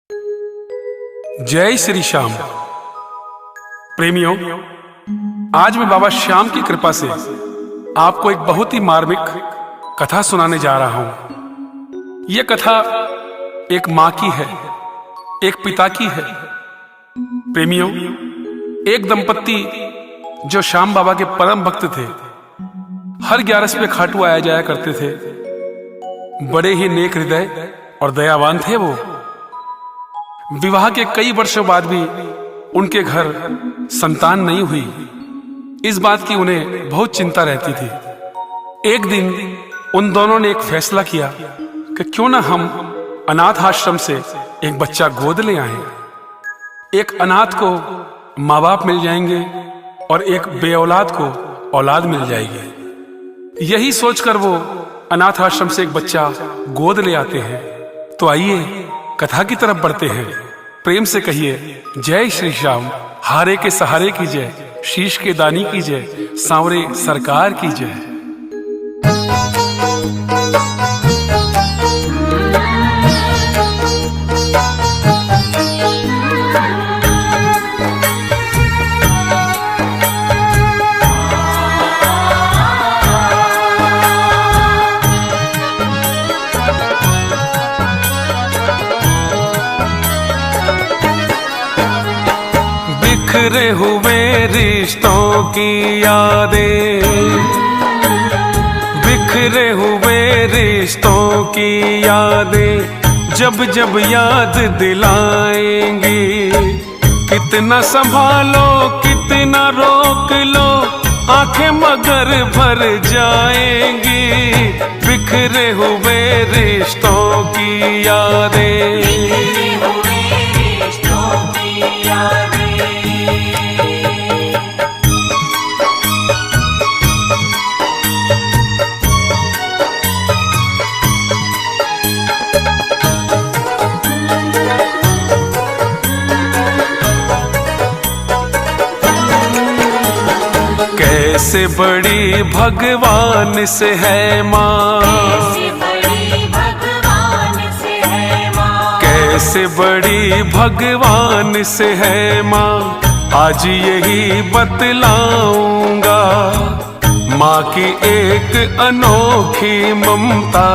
जय श्री श्याम। प्रेमियों, आज मैं बाबा श्याम की कृपा से आपको एक बहुत ही मार्मिक कथा सुनाने जा रहा हूं। यह कथा एक मां की है, एक पिता की है। प्रेमियों, एक दंपत्ति जो श्याम बाबा के परम भक्त थे, हर 11 पे खाटू आया जाया करते थे। बड़े ही नेक हृदय और दयावान थे वो। विवाह के कई वर्षों बाद भी उनके घर संतान नहीं हुई। इस बात की उन्हें बहुत चिंता रहती थी। एक दिन उन दोनों ने एक फैसला किया कि क्यों ना हम अनाथ आश्रम से एक बच्चा गोद ले आएं। एक अनाथ को माँ बाप मिल जाएंगे और एक बेऔलाद को औलाद मिल जाएगी। यही सोचकर वो अनाथ आश्रम से एक बच्चा गोद ले आते हैं। तो आइए कथा की तरफ बढ़ते हैं। प्रेम से कहिए जय श्री श्याम। हारे के सहारे की जय, शीश के दानी की जय, सांवरे सरकार की जय। बिखरे हुए रिश्तों की यादें, बिखरे हुए रिश्तों की यादें जब जब याद दिलाएंगी। कितना संभालो कितना रोक लो, आंखें मगर भर जाएंगी। बिखरे हुए रिश्तों की यादें, कैसे बड़ी भगवान से है माँ, कैसे बड़ी भगवान से है माँ, आज यही बतलाऊंगा। माँ की एक अनोखी ममता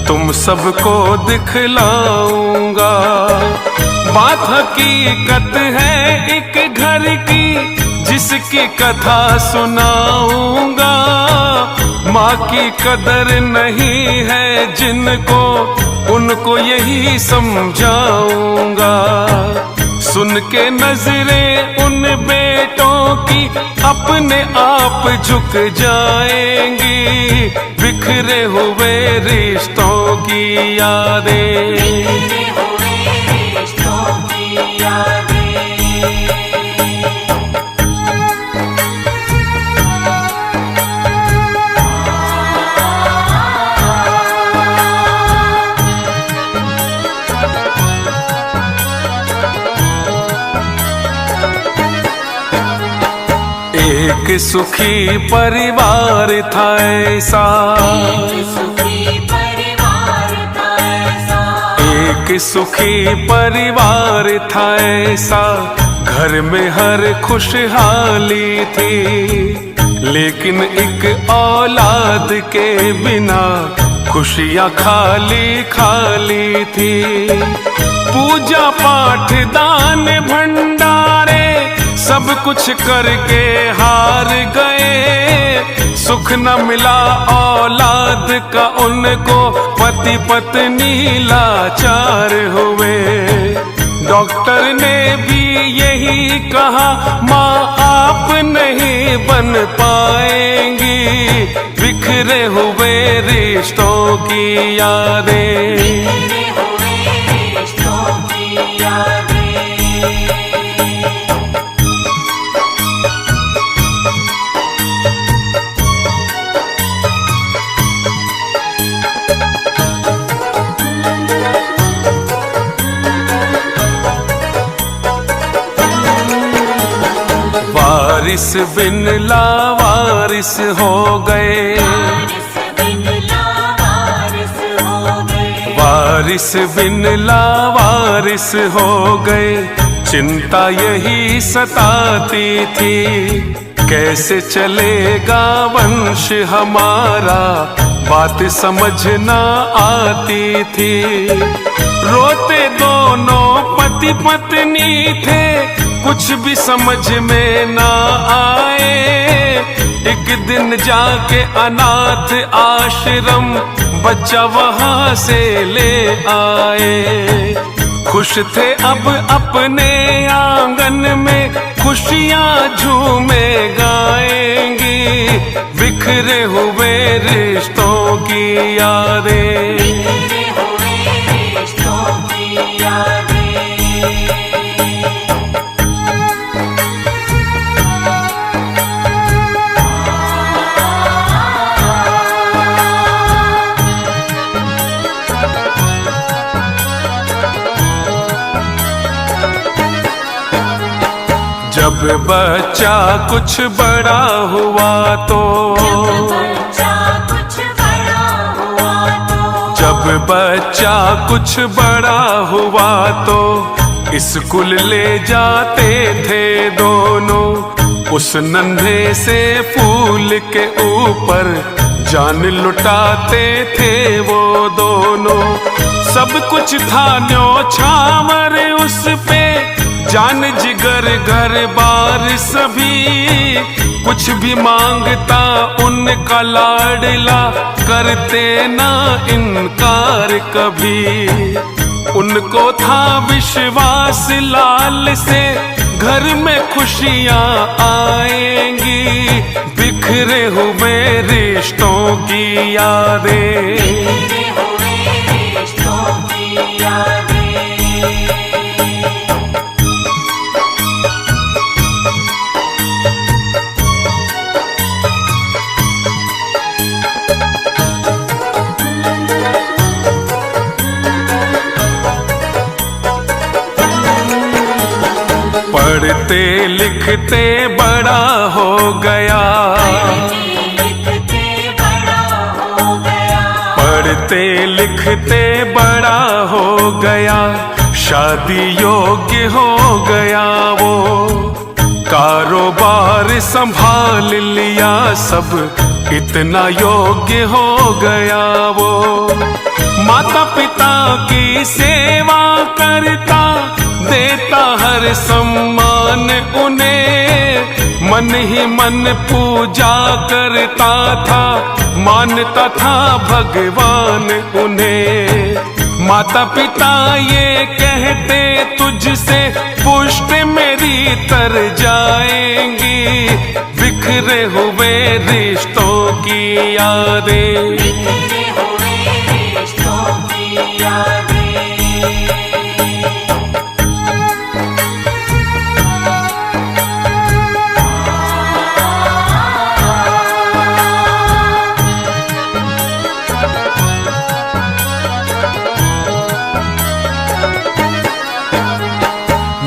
तुम सबको दिखलाऊंगा। बात हकीकत है एक घर की, जिसकी कथा सुनाऊंगा। माँ की कदर नहीं है जिनको, उनको यही समझाऊंगा। सुन के नजरें उन बेटों की अपने आप झुक जाएंगी। बिखरे हुए रिश्तों की यादें, एक सुखी परिवार था ऐसा, एक सुखी परिवार था ऐसा। घर में हर खुशहाली थी, लेकिन एक औलाद के बिना खुशियां खाली खाली थी। पूजा पाठ दान भंडारे सब कुछ करके हार गए। सुख न मिला औलाद का उनको, पति पत्नी लाचार हुए। डॉक्टर ने भी यही कहा, माँ आप नहीं बन पाएंगी। बिखरे हुए रिश्तों की यादें, वारिस बिन लावारिस हो गए, वारिस बिन लावारिस हो गए, चिंता यही सताती थी, कैसे चलेगा वंश हमारा, बात समझ ना आती थी। रोते दोनों पति पत्नी थे, कुछ भी समझ में ना आए। एक दिन जाके अनाथ आश्रम बच्चा वहां से ले आए। खुश थे अब अपने आंगन में, खुशियां झूमे गाएंगी, बिखरे हुए रिश्तों की यादें, बिखरे हुए रिश्तों की यादें। जब बच्चा कुछ बड़ा हुआ तो, जब बच्चा कुछ बड़ा हुआ तो स्कूल ले जाते थे दोनों। उस नन्हे से फूल के ऊपर जान लुटाते थे वो दोनों। सब कुछ था न्योछावर उस पे, जान जिगर घर बार सभी, कुछ भी मांगता उनका लाडला, करते ना इनकार कभी। उनको था विश्वास लाल से, घर में खुशियां आएंगी, बिखरे हुए रिश्तों की यादें, बिखरे हुए रिश्तों की यादें। पढ़ते लिखते बड़ा हो गया, पढ़ते लिखते बड़ा हो गया, शादी योग्य हो गया वो। कारोबार संभाल लिया सब, इतना योग्य हो गया वो। माता पिता की सेवा करता, देता हर सम्मान उन्हें, मन ही मन पूजा करता था, मानता था भगवान उन्हें। माता पिता ये कहते तुझसे पुष्ट मेरी तर जाएंगी, बिखरे हुए रिश्तों की यादें, बिखरे हुए रिश्तों की यादें।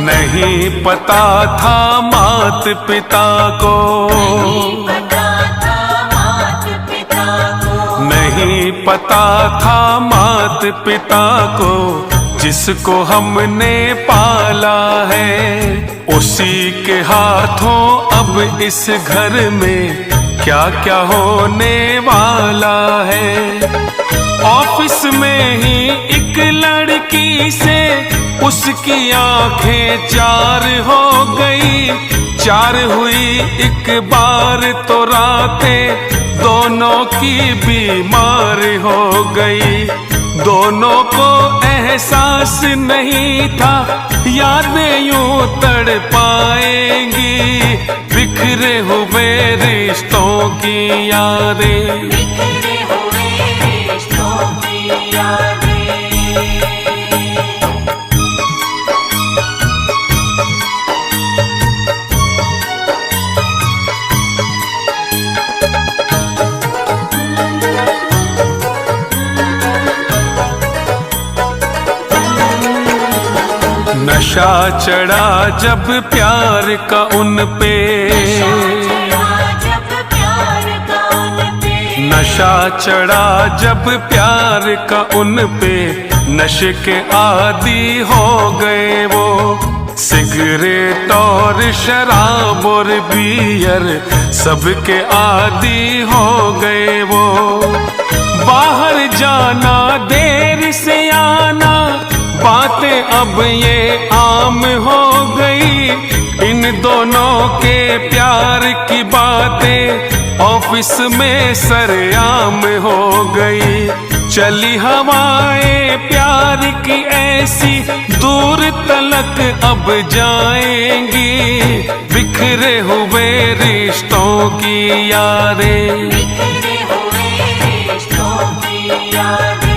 नहीं पता था मात पिता को, नहीं पता था मात पिता को, जिसको हमने पाला है, उसी के हाथों अब इस घर में क्या क्या होने वाला है। ऑफिस में ही एक लड़की से उसकी आंखें चार हो गई, चार हुई एक बार तो रातें दोनों की बीमार हो गई। दोनों को एहसास नहीं था यादें यूं तड़ पाएंगी, बिखरे हुए रिश्तों की यादें, बिखरे हुए रिश्तों की यादें। नशा चढ़ा जब प्यार का उन पे, नशा चढ़ा जब प्यार का उन पे, नशे के आदी हो गए वो। सिगरेट और शराब और बियर सबके आदी हो गए वो। बाहर जाना देर से आना बातें अब ये आम हो गई। इन दोनों के प्यार की बातें ऑफिस में सरेआम हो गई। चली हवाएं प्यार की ऐसी दूर तलक अब जाएंगी। बिखरे हुए रिश्तों की यादें, बिखरे हुए रिश्तों की यादें।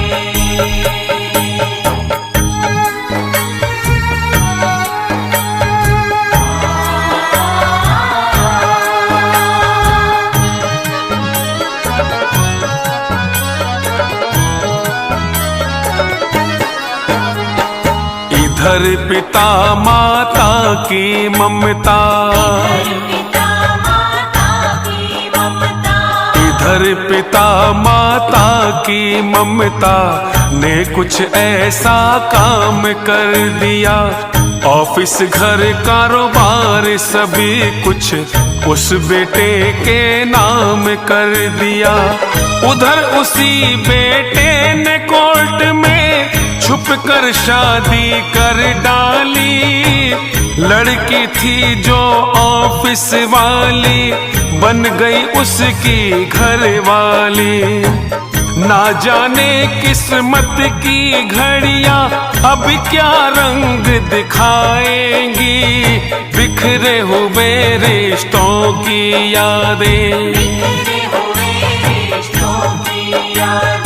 इधर पिता माता की ममता, इधर पिता माता की ममता ने कुछ ऐसा काम कर दिया। ऑफिस घर कारोबार सभी कुछ उस बेटे के नाम कर दिया। उधर उसी बेटे ने कोर्ट में छुप कर शादी कर डाली। लड़की थी जो ऑफिस वाली बन गई उसकी घर वाली। ना जाने किस्मत की घड़ियां अब क्या रंग दिखाएंगी। बिखरे हुए रिश्तों की यादें, बिखरे हुए रिश्तों की यादें।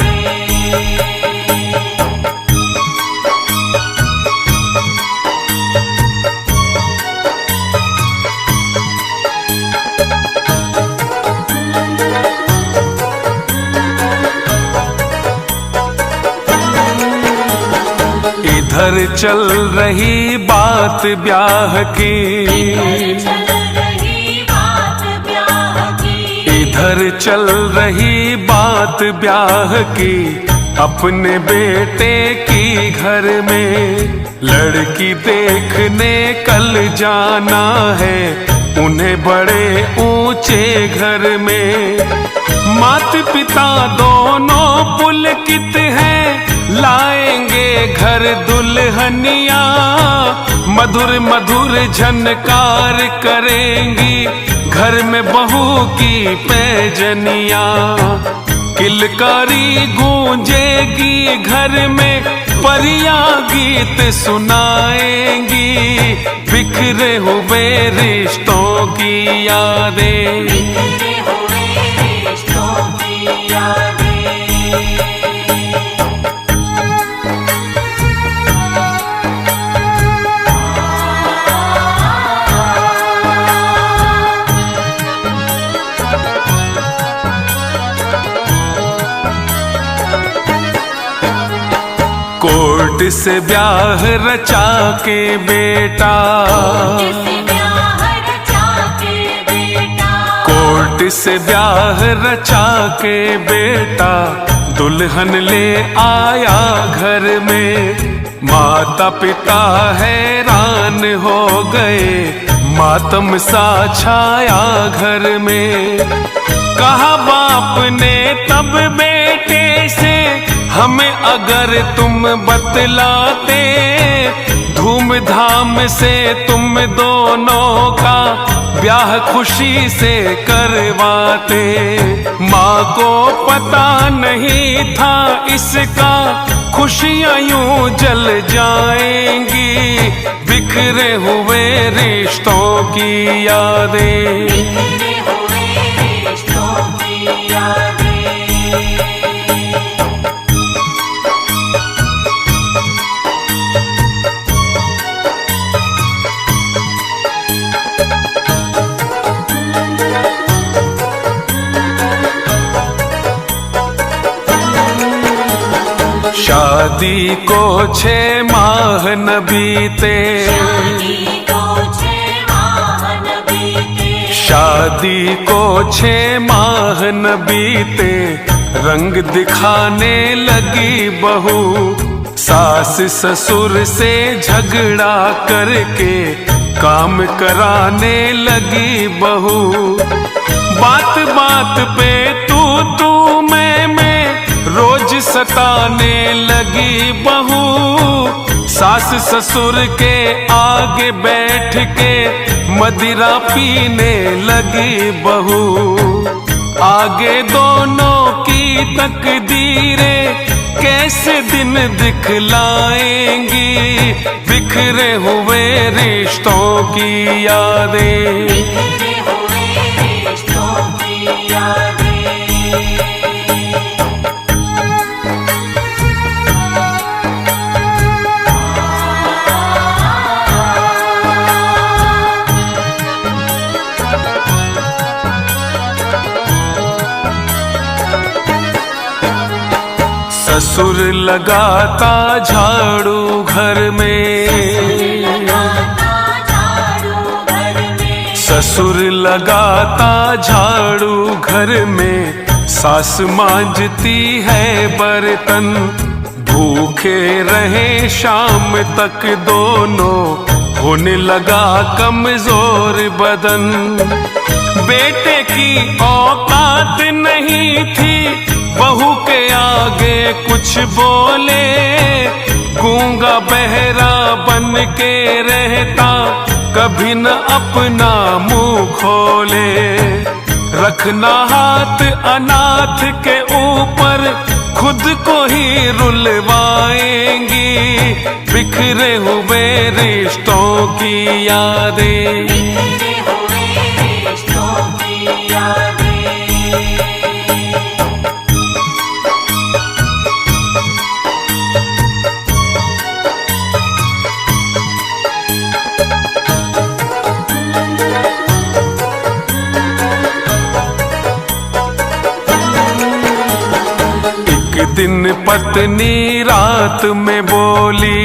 इधर चल रही बात ब्याह की, इधर चल रही बात ब्याह की। अपने बेटे की घर में लड़की देखने कल जाना है उन्हें बड़े ऊंचे घर में। माता पिता दोनों पुलकित हैं लाएंगे घर दुल्हनिया। मधुर मधुर झनकार करेंगी घर में बहू की पैजनिया। किलकारी गूंजेगी घर में परियां गीत सुनाएंगी। बिखरे हुए रिश्तों की यादें, बिखरे हुए रिश्तों की यादें। कोर्ट से ब्याह रचा के बेटा, कोर्ट से ब्याह रचा के बेटा दुल्हन ले आया घर में। माता पिता हैरान हो गए मातम सा छाया घर में। कहा बाप ने तब बेटे से हमें अगर तुम बतलाते धूमधाम से तुम दोनों का ब्याह खुशी से करवाते। माँ को पता नहीं था इसका खुशियाँ यूं जल जाएंगी। बिखरे हुए रिश्तों की यादें, बिखरे हुए रिश्तों की यादें। शादी को 6 माह न बीते, शादी को 6 माह न बीते। रंग दिखाने लगी बहू सास ससुर से झगड़ा करके काम कराने लगी बहू। बात बात पे तू मैं रोज सताने लगी बहू। सास ससुर के आगे बैठ के मदिरा पीने लगी बहू। आगे दोनों की तकदीरें कैसे दिन दिखलाएंगी, बिखरे हुए रिश्तों की यादें। बिखरे हुए रिश्तों की यादें। ससुर लगाता झाड़ू घर में, ससुर लगाता झाड़ू घर में। सास मांजती है बर्तन, भूखे रहे शाम तक दोनों, होने लगा कमजोर बदन। बेटे की औकात नहीं थी बहू के आगे कुछ बोले, गूंगा बहरा बन के रहता कभी न अपना मुंह खोले। रखना हाथ अनाथ के ऊपर, खुद को ही रुलवाएंगी, बिखरे हुए रिश्तों की यादें। बिखरे हुए रिश्तों की यादें। एक दिन पत्नी रात में बोली,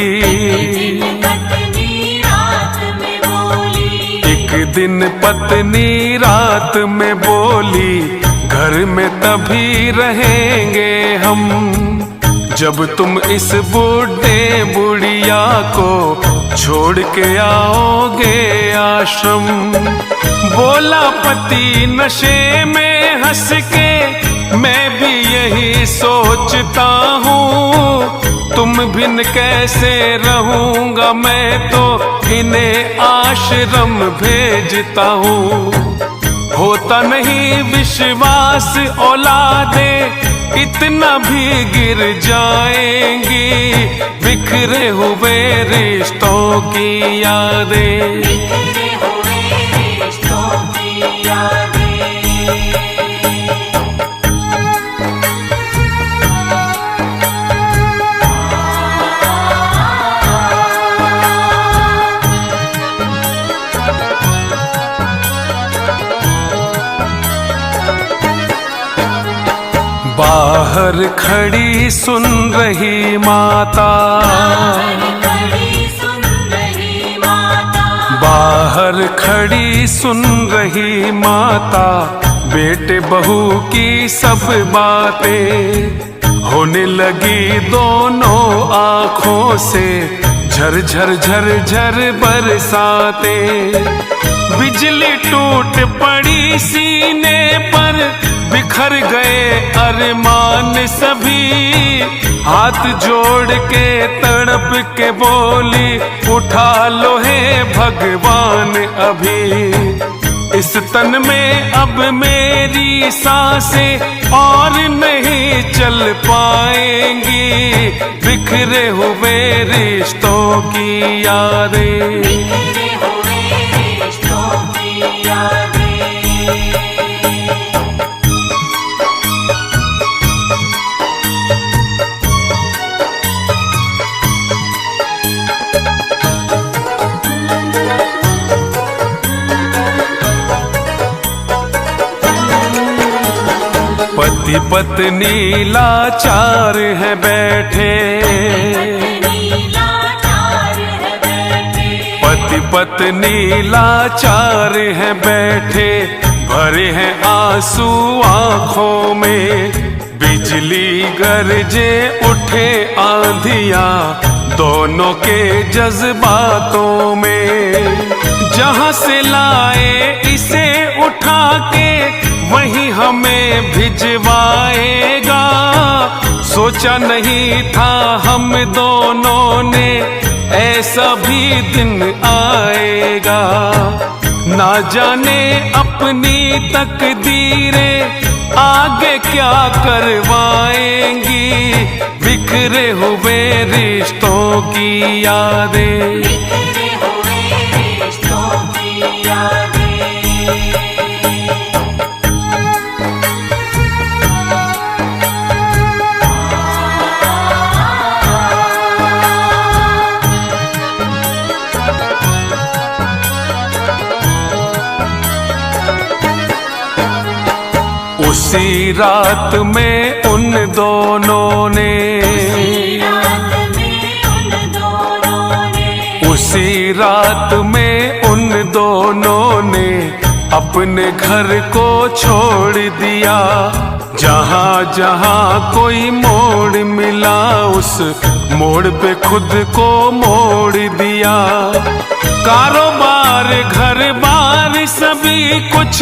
एक दिन पत्नी रात में बोली, घर में तभी रहेंगे हम जब तुम इस बूढ़े बुढ़िया को छोड़ के आओगे आश्रम। बोला पति नशे में हंस के, मैं भी यही सोचता हूँ, तुम बिन कैसे रहूंगा, मैं तो इन्हें आश्रम भेजता हूँ। होता नहीं विश्वास औलादे, इतना भी गिर जाएंगी, बिखरे हुए रिश्तों की यादें। बिखरे हुए रिश्तों की यादें। बाहर खड़ी सुन रही माता, बाहर खड़ी सुन रही माता, बेटे बहू की सब बातें। होने लगी दोनों आँखों से झर झर बरसाते। बिजली टूट पड़ी सीने पर, बिखर गए अरमान सभी। हाथ जोड़ के तड़प के बोली, उठा लो हे भगवान अभी। इस तन में अब मेरी सांसें और नहीं चल पाएंगी, बिखरे हुए रिश्तों की यादें। बिखरे हुए रिश्तों की यादें। पति पत्नी लाचार है बैठे, पति पत्नी लाचार है बैठे, भरे हैं आंसू आंखों में, बिजली गरजे उठे आंधिया दोनों के जज्बातों में। जहां से लाए इसे उठा के वहीं हमें भिजवाएगा। सोचा नहीं था हम दोनों ने ऐसा भी दिन आएगा। ना जाने अपनी तकदीरें आगे क्या करवाएंगी। बिखरे हुए रिश्तों की यादें, बिखरे हुए रिश्तों की यादें। उसी रात में उन दोनों ने, उसी रात में उन दोनों ने अपने घर को छोड़ दिया। जहाँ जहाँ कोई मोड़ मिला उस मोड़ पे खुद को मोड़ दिया। कारोबार घर बार सभी कुछ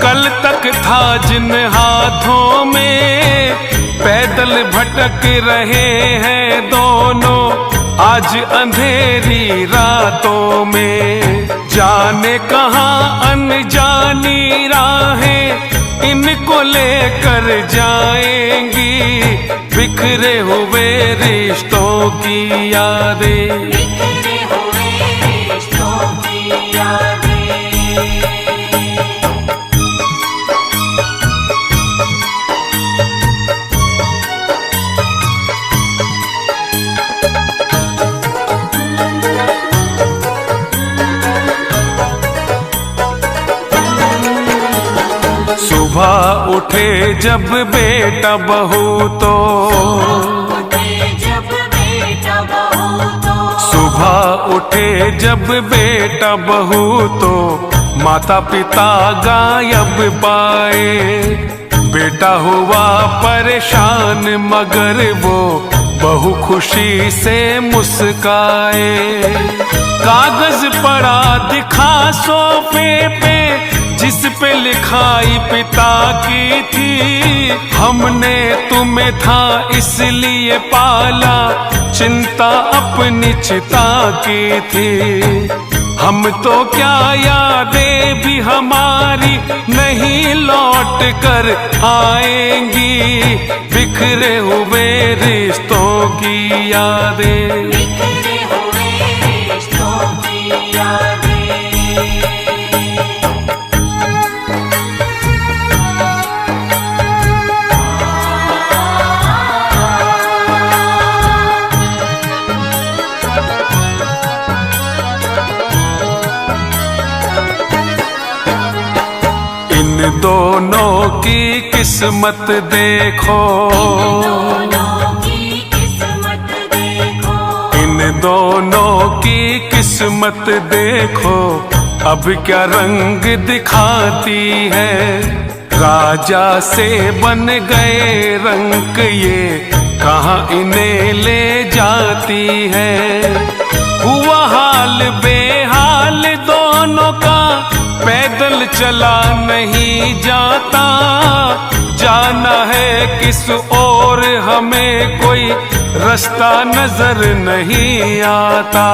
कल तक था जिन हाथों में। पैदल भटक रहे हैं दोनों आज अंधेरी रातों में। जाने कहाँ अनजानी राहें इनको लेकर जाएंगी। बिखरे हुए रिश्तों की यादें, बिखरे हुए रिश्तों की यादें। सुबह उठे जब बेटा बहू तो, सुबह उठे जब बेटा बहू तो माता पिता गायब पाए। बेटा हुआ परेशान मगर वो बहू खुशी से मुस्काए। कागज पड़ा दिखा सोफे पे जिस पे लिखाई पिता की थी। हमने तुम्हें था इसलिए पाला चिंता अपनी चिता की थी। हम तो क्या यादें भी हमारी नहीं लौट कर आएंगी। बिखरे हुए रिश्तों की यादें, बिखरे हुए रिश्तों की यादें। इन दोनों की किस्मत देखो, इन दोनों की किस्मत देखो अब क्या रंग दिखाती है। राजा से बन गए रंग ये कहाँ इन्हें ले जाती है। हुआ हाल बेहाल दोनों का पैदल चला नहीं जाता। जाना है किस ओर हमें कोई रास्ता नजर नहीं आता।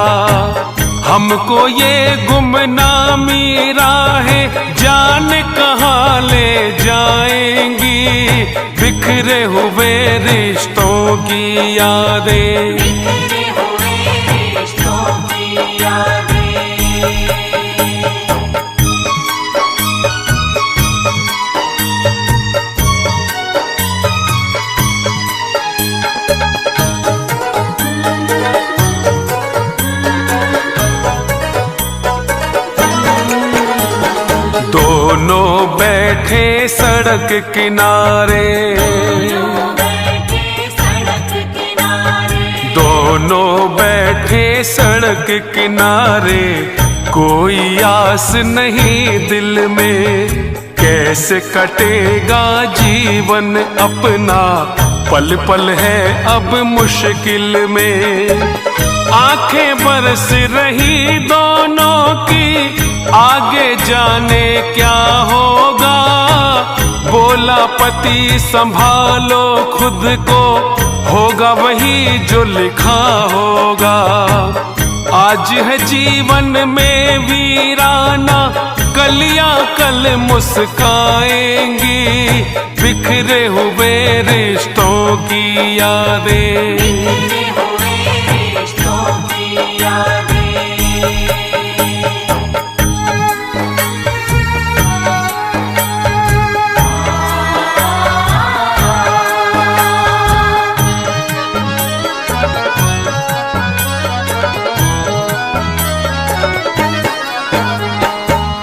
हमको ये गुमनामी राहें जाने कहाँ ले जाएंगी। बिखरे हुए रिश्तों की यादें, बिखरे हुए रिश्तों की यादें। दोनों बैठे सड़क किनारे, दोनों बैठे सड़क किनारे। कोई आस नहीं दिल में कैसे कटेगा जीवन अपना, पल पल है अब मुश्किल में। आंखें बरस रही दोनों की, आगे जाने क्या होगा। बोला पति संभालो खुद को, होगा वही जो लिखा होगा। आज है जीवन में वीराना, कलियां कल मुस्काएंगी। बिखरे हुए रिश्तों की यादें, बिखरे हुए रिश्तों की यादें।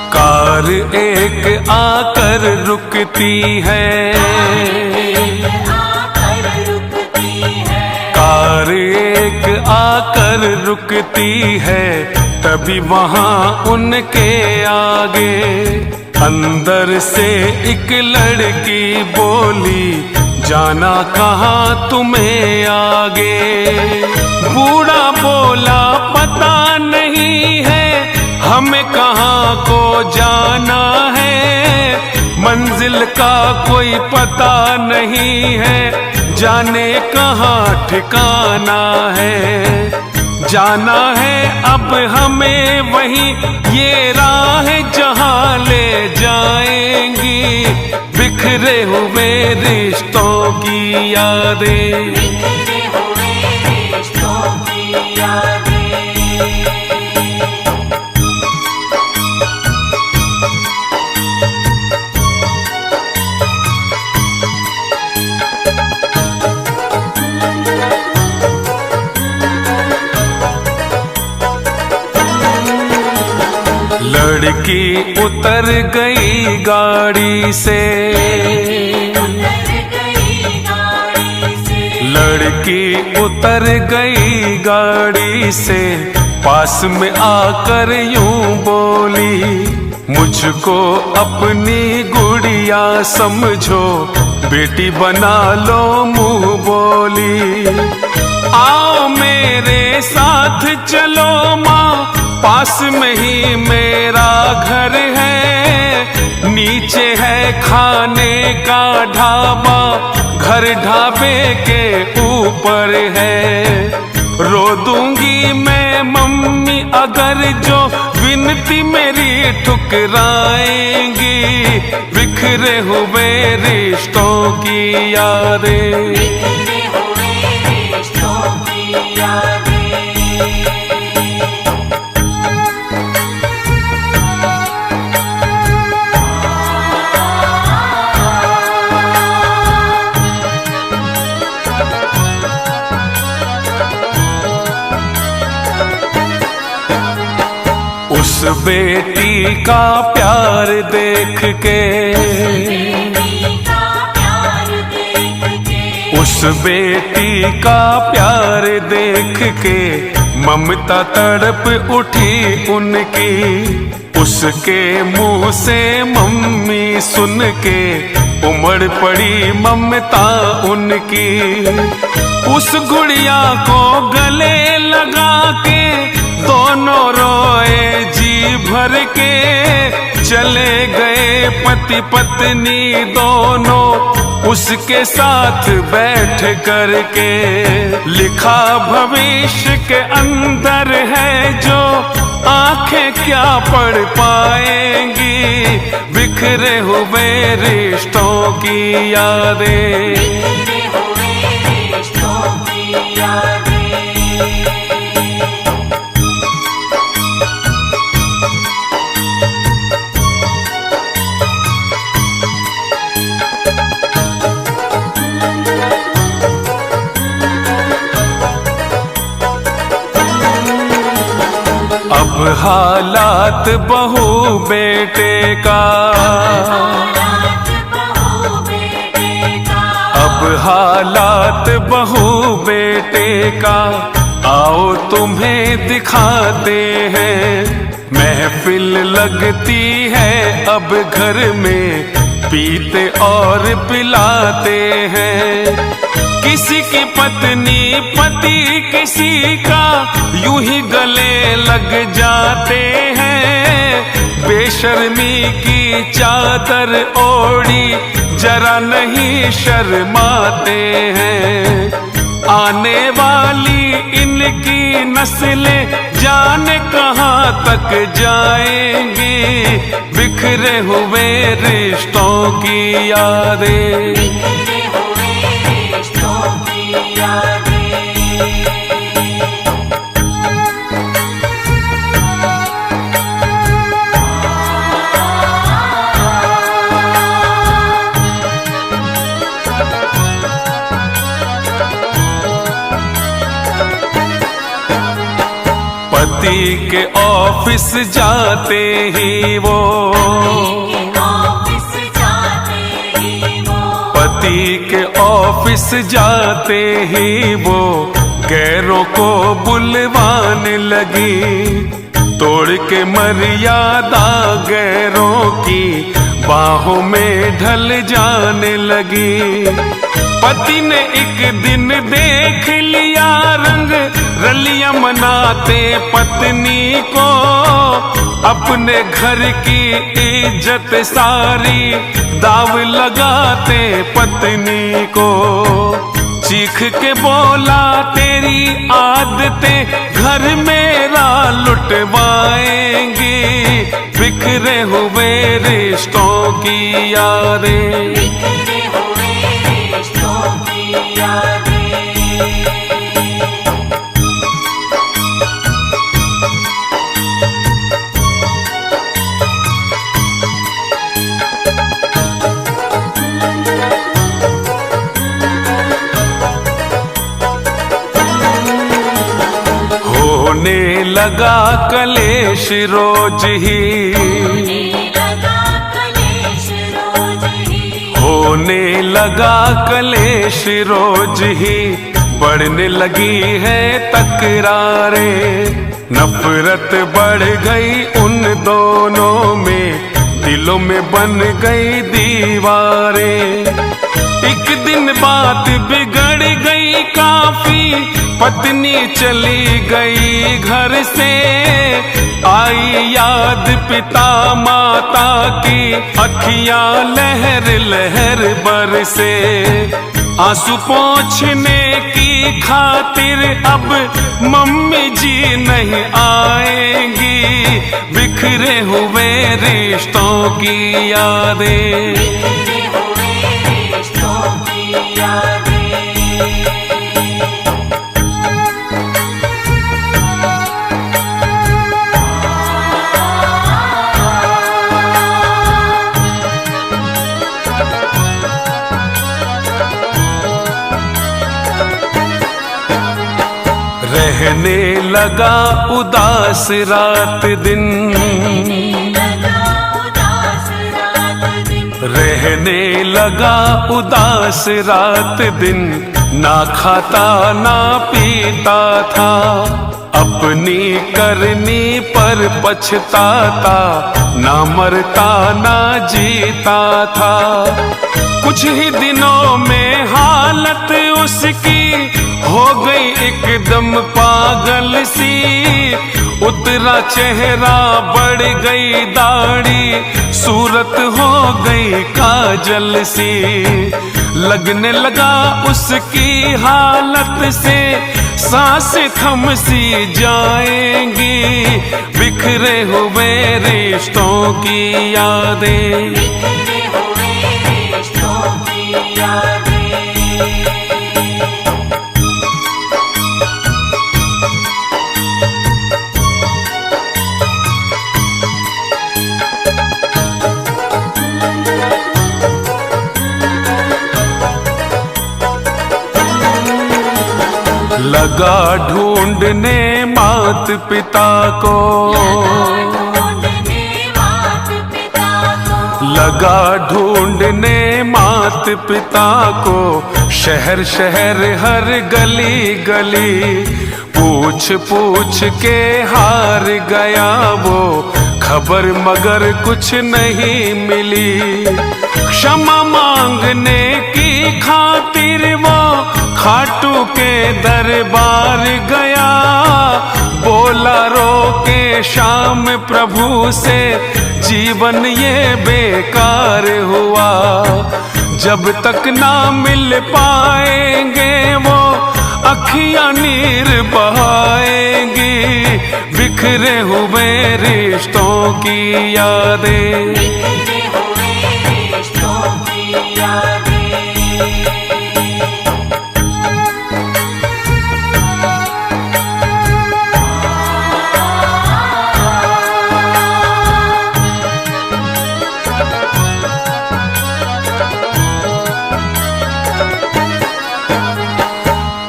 कार एक आकर रुकती है, आकर रुकती है। कार एक आकर रुकती है, तभी वहां उनके आगे अंदर से एक लड़की बोली, जाना कहाँ तुम्हें आगे। बूढ़ा बोला पता नहीं है हमें कहाँ को जाना है। मंजिल का कोई पता नहीं है, जाने कहाँ ठिकाना है। जाना है अब हमें वही, ये राह जहाँ ले जाएंगी। बिखरे हुए रिश्तों की यादें, बिखरे हुए रिश्तों की यादें। लड़की उतर गई गाड़ी से, उतर गई गाड़ी से। लड़की उतर गई गाड़ी से, पास में आकर यूं बोली, मुझको अपनी गुड़िया समझो, बेटी बना लो मुंह बोली। आओ मेरे साथ चलो माँ, पास में ही मेरा घर है। नीचे है खाने का ढाबा, घर ढाबे के ऊपर है। रो दूंगी मैं मम्मी अगर जो विनती मेरी ठुकराएंगी। बिखरे हुए रिश्तों की यादें, बिखरे हुए रिश्तों की यादें। उस बेटी का प्यार देख के, उस बेटी का प्यार देख के ममता तड़प उठी उनकी। उसके मुंह से मम्मी सुन के उमड़ पड़ी ममता उनकी। उस गुड़िया को गले लगा के दोनों रोए जी भर के। चले गए पति पत्नी दोनों उसके साथ बैठ करके। लिखा भविष्य के अंदर है जो आंखें क्या पढ़ पाएंगी। बिखरे हुए रिश्तों की यादें, बिखरे हुए रिश्तों की यादें। अब हालात बहू बेटे का, अब हालात बहू बेटे का। आओ तुम्हें दिखाते हैं महफिल लगती है अब घर में, पीते और पिलाते हैं। किसी की पत्नी पति किसी का यूं ही गले लग जाते हैं। बेशर्मी की चादर ओढ़ी जरा नहीं शर्माते हैं। आने वाली इनकी नस्लें जाने कहाँ तक जाएंगी, बिखरे हुए रिश्तों की यादें। बिखरे हुए रिश्तों की यादें। पति के ऑफिस जाते ही वो, ऑफिस जाते ही वो, पति के ऑफिस जाते ही वो गैरों को बुलवाने लगी। तोड़ के मर्यादा गैरों की बाहों में ढल जाने लगी। पति ने एक दिन देख लिया रंग रलियां मनाते पत्नी को, अपने घर की इज्जत सारी दाव लगाते पत्नी को। चीख के बोला तेरी आदतें घर मेरा लुटवाएंगी, बिखरे हुए रिश्तों की यादें। बिखरे हुए रिश्तों की यादें। होने लगा कलेश रोज ही, लगा कलेश रोज ही, होने लगा कलेश रोज ही। बढ़ने लगी है तकरारें, नफरत बढ़ गई उन दोनों में, दिलों में बन गई दीवारें। एक दिन बात बिगड़ गई काफी, पत्नी चली गई घर से। आई याद पिता माता की, अखियां लहर लहर बरसे। आंसू पोंछने की खातिर अब मम्मी जी नहीं आएंगी, बिखरे हुए रिश्तों की यादें। बिखरे हुए रिश्तों की यादें। रहने लगा उदास रात दिन, लगा उदास रात दिन, रहने लगा उदास रात दिन। ना खाता ना पीता था, अपनी करनी पर पछताता, ना मरता ना जीता था। कुछ ही दिनों में हालत उसकी हो गई एकदम पागल सी। उतरा चेहरा बढ़ गई दाढ़ी, सूरत हो गई काजल सी। लगने लगा उसकी हालत से सांस थम सी जाएंगी, बिखरे हुए रिश्तों की यादें। बिखरे हुए रिश्तों की यादें। लगा ढूंढने मात पिता को, लगा ढूंढने मात पिता को, शहर शहर हर गली गली। पूछ पूछ के हार गया वो, खबर मगर कुछ नहीं मिली। क्षमा मांगने की खातिर वो खाटू के दरबार गया। बोला रो के श्याम प्रभु से जीवन ये बेकार हुआ। जब तक ना मिल पाएंगे वो अखियां नीर बहाएंगी। बिखरे हुए रिश्तों की यादें, बिखरे हुए रिश्तों की यादें।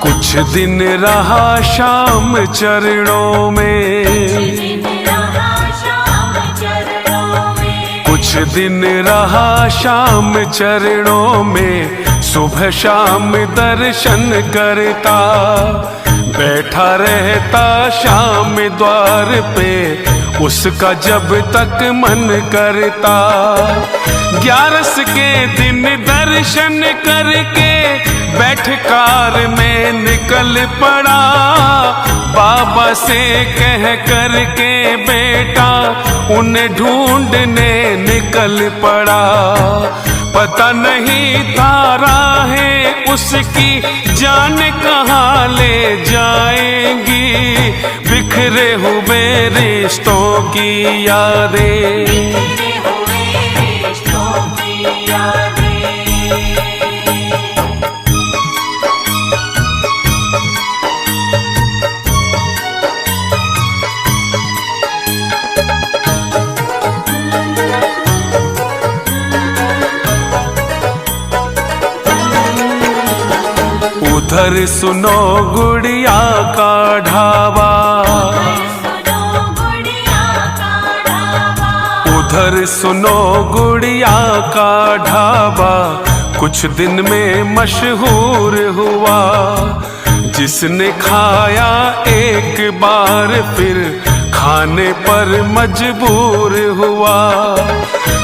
कुछ दिन रहा श्याम चरणों में, दिन रहा श्याम चरणों में। कुछ दिन रहा श्याम चरणों में। सुबह शाम दर्शन करता, बैठा रहता श्याम द्वार पे। उसका जब तक मन करता, 11 के दिन दर्शन करके बैठ कार में निकल पड़ा। बाबा से कह करके बेटा उन्हें ढूंढने निकल पड़ा। पता नहीं था राहें उसकी जान कहाँ ले जाएंगी। बिखरे हुए रिश्तों की यादें, बिखरे हुए रिश्तों की यादें। उधर सुनो गुड़िया का ढाबा, सुनो गुड़िया का ढाबा। उधर सुनो गुड़िया का ढाबा। कुछ दिन में मशहूर हुआ। जिसने खाया एक बार फिर खाने पर मजबूर हुआ।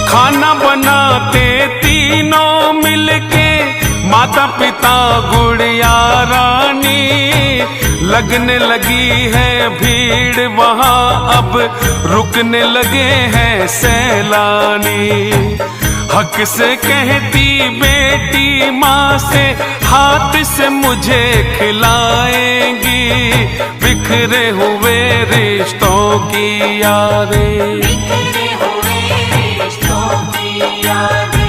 खाना बनाते तीनों मिलके, माता पिता गुड़िया रानी। लगने लगी है भीड़ वहाँ, अब रुकने लगे हैं सैलानी। हक से कहती बेटी माँ से, हाथ से मुझे खिलाएंगी। बिखरे हुए रिश्तों की यादें, बिखरे हुए रिश्तों की यादें।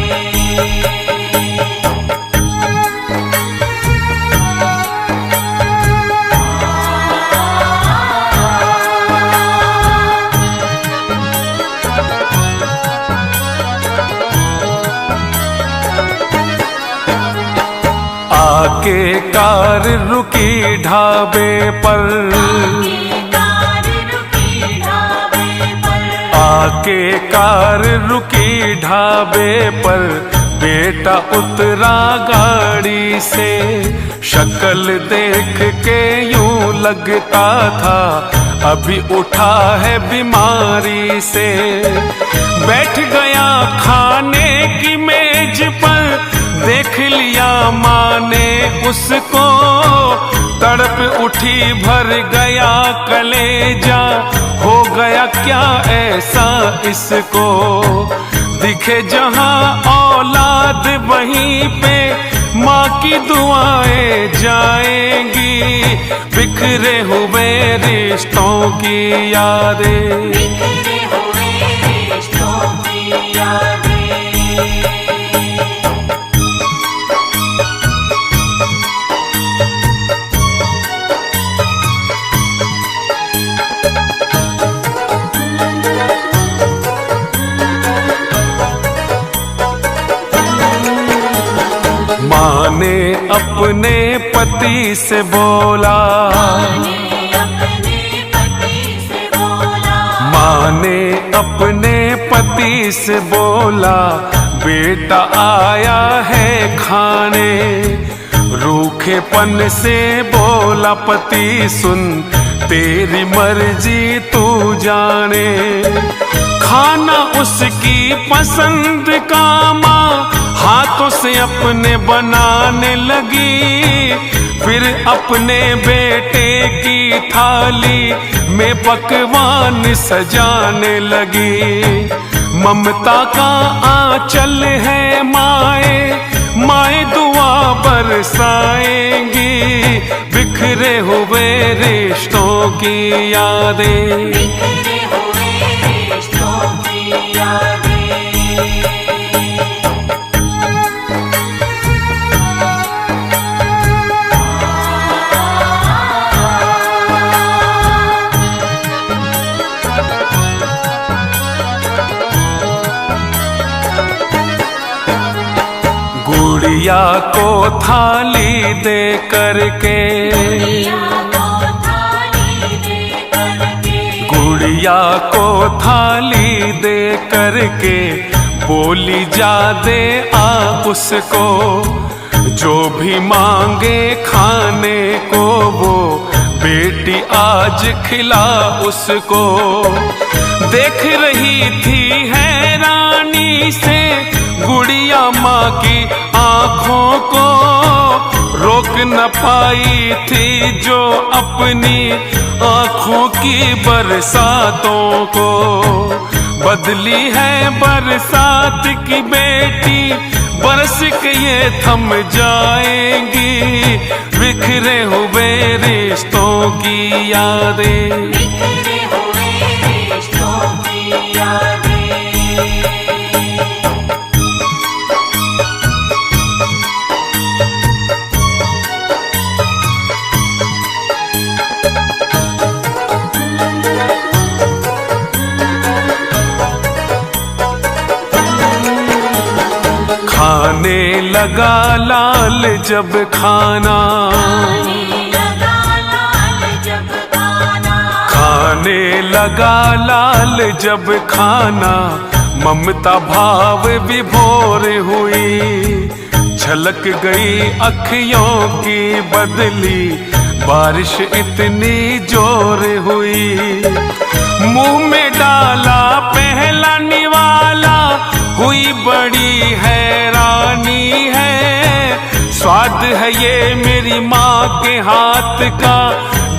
आके कार रुकी ढाबे पर, कार रुकी ढाबे पर। आके कार रुकी ढाबे पर। बेटा उतरा गाड़ी से, शक्ल देख के यूं लगता था अभी उठा है बीमारी से। बैठ गया खाने की मेज पर, देख लिया माँ ने उसको। तड़प उठी भर गया कलेजा, हो गया क्या ऐसा इसको। दिखे जहाँ औलाद वहीं पे माँ की दुआएं जाएंगी। बिखरे हुए रिश्तों की यादें, बिखरे हुए रिश्तों की यादें। माँ ने अपने पति से बोला, माँ ने अपने पति से बोला, बेटा आया है खाने। रूखेपन से बोला पति, सुन तेरी मर्जी तू जाने। खाना उसकी पसंद का माँ हाथों से अपने बनाने लगी। फिर अपने बेटे की थाली में पकवान सजाने लगी। ममता का आंचल है माए, माए दुआ बरसाएंगी। बिखरे हुए रिश्तों की यादें, बिखरे हुए रिश्तों की यादें। गुड़िया को थाली दे करके, गुड़िया को थाली दे करके बोली जा दे आ उसको। जो भी मांगे खाने को वो बेटी आज खिला उसको। देख रही थी हैरानी से गुड़िया माँ की आंखों को, रोक न पाई थी जो अपनी आंखों की बरसातों को। बदली है बरसात की बेटी, बरस के ये थम जाएंगी। बिखरे हुए रिश्तों की यादें, बिखरे हुए रिश्तों की यादें। खाने लगा लाल जब खाना, खाने लगा लाल जब खाना। ममता भाव विभोर हुई, झलक गई अखियों की बदली। बारिश इतनी जोर हुई, मुंह में डाला पहला निवाला। हुई बड़ी हैरानी है, स्वाद है ये मेरी माँ के हाथ का,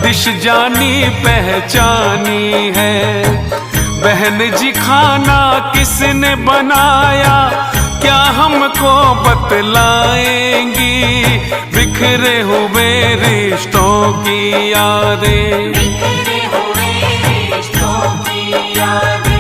डिश जानी पहचानी है। बहन जी खाना किसने बनाया, क्या हमको बतलाएंगी। बिखरे हुए रिश्तों की यादें, बिखरे हुए रिश्तों की यादें।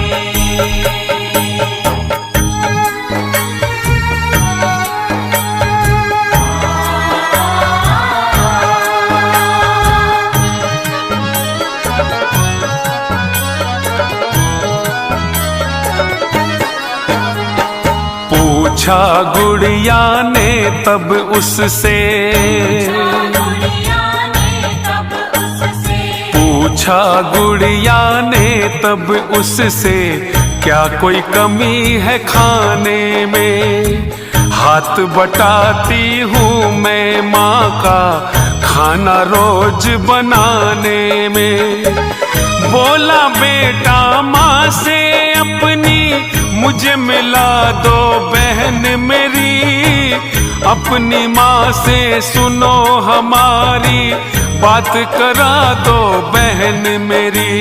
पूछा गुड़िया ने तब उससे, पूछा गुड़िया ने तब उससे, क्या कोई कमी है खाने में। हाथ बटाती हूँ मैं माँ का, खाना रोज बनाने में। बोला बेटा माँ से अपनी, मुझे मिला दो बहन मेरी। अपनी माँ से सुनो हमारी, बात करा दो बहन मेरी।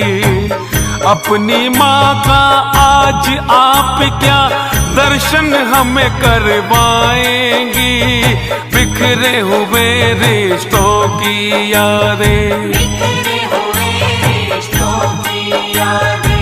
अपनी माँ का आज आप क्या दर्शन हमें करवाएंगी। बिखरे हुए रिश्तों की यादें, बिखरे हुए रिश्तों की यादें।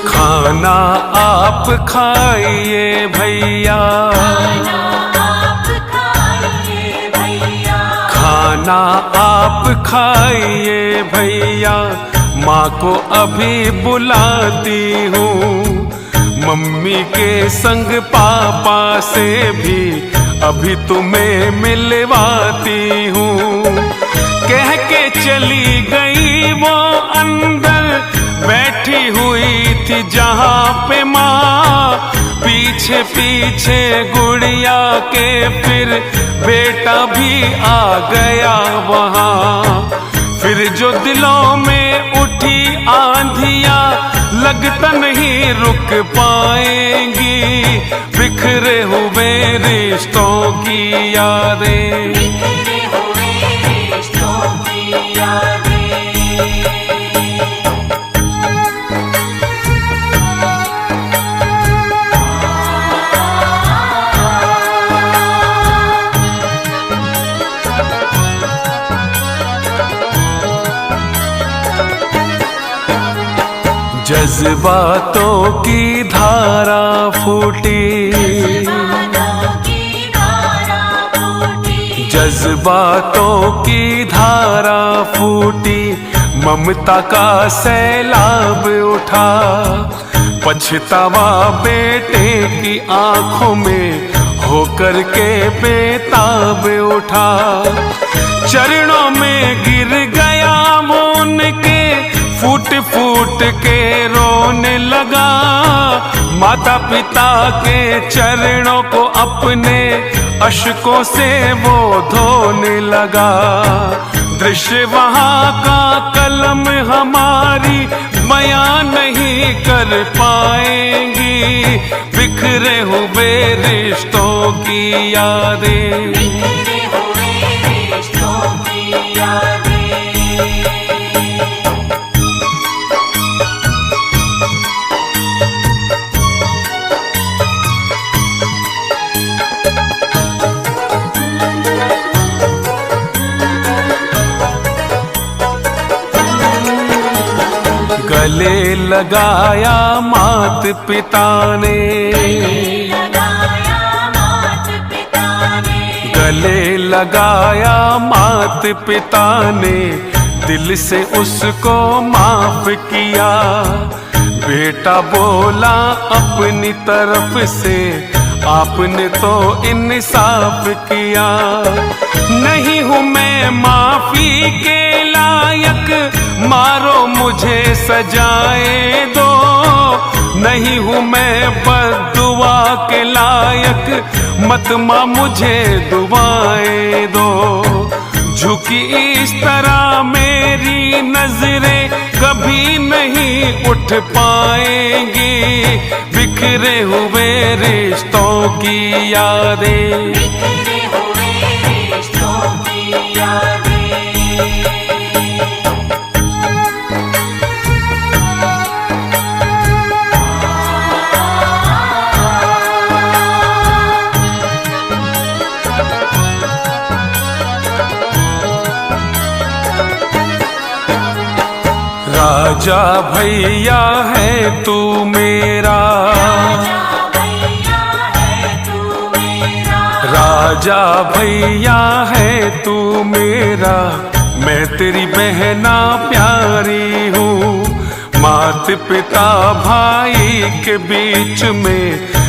खाना आप खाइए भैया, खाना आप खाइए भैया। माँ को अभी बुलाती हूँ, मम्मी के संग पापा से भी अभी तुम्हें मिलवाती हूँ। कह के चली गई वो अंदर, पीछे पीछे गुड़िया के फिर बेटा भी आ गया वहाँ। फिर जो दिलों में उठी आंधियां लगता नहीं रुक पाएंगी, बिखरे हुए रिश्तों की यादें। बिखरे हुए रिश्तों की यादें। जज्बातों की धारा फूटी, जज्बातों की धारा फूटी, ममता का सैलाब उठा। पछतावा बेटे की आंखों में होकर के बेताब उठा। चरणों में गिर गया वो उनके, फूट फूट के रोने लगा। माता पिता के चरणों को अपने अश्कों से वो धोने लगा। दृश्य वहाँ का कलम हमारी बयां नहीं कर पाएंगी, बिखरे हुए रिश्तों की यादें। बिखरे हुए रिश्तों की यादें। गले लगाया मात पिता ने, गले लगाया मात पिता ने, दिल से उसको माफ किया। बेटा बोला अपनी तरफ से, आपने तो इंसाफ किया। नहीं हूँ मैं माफी के लायक, मारो मुझे सजाए दो। नहीं हूँ मैं बद्दुआ के लायक, मत माँ मुझे दुआएं दो। झुकी इस तरह मेरी नजरें कभी नहीं उठ पाएंगी, बिखरे हुए रिश्तों की यादें। बिखरे हुए रिश्तों की यादें। राजा भैया है तू मेरा, राजा भैया है तू मेरा। मैं तेरी बहना प्यारी हूँ। मात पिता भाई के बीच में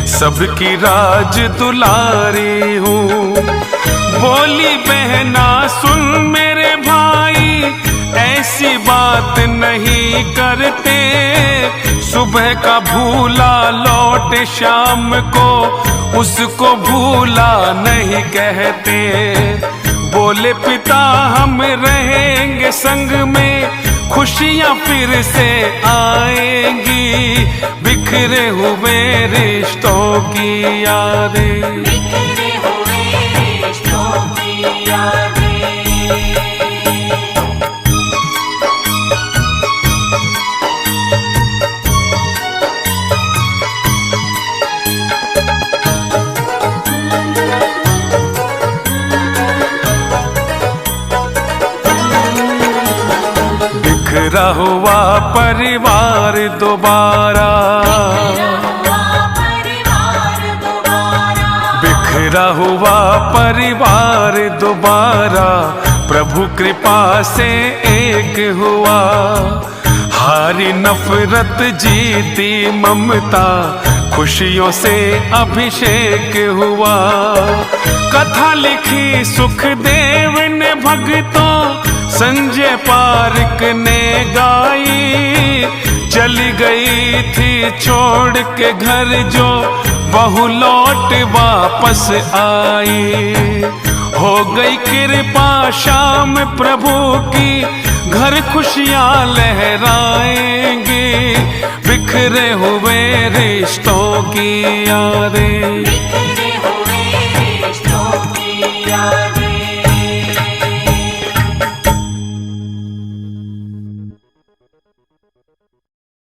सबकी राज दुलारी हूँ। बोली बहना सुन मेरे भाई, ऐसी बात नहीं करते। सुबह का भूला लौट शाम को, उसको भूला नहीं कहते। बोले पिता हम रहेंगे संग में, खुशियाँ फिर से आएंगी, बिखरे हुए रिश्तों की यादें। बिखरे हुए रिश्तों की यादें। बिखरा हुआ परिवार दोबारा, बिखरा हुआ परिवार दोबारा, प्रभु कृपा से एक हुआ। हारी नफरत जीती ममता, खुशियों से अभिषेक हुआ। कथा लिखी सुखदेव ने भक्तों, संजय पार्क ने गाई। चली गई थी छोड़ के घर जो बहू लौट वापस आई। हो गई कृपा श्याम प्रभु की, घर खुशियां लहराएंगे, बिखरे हुए रिश्तों की यादें। बिखरे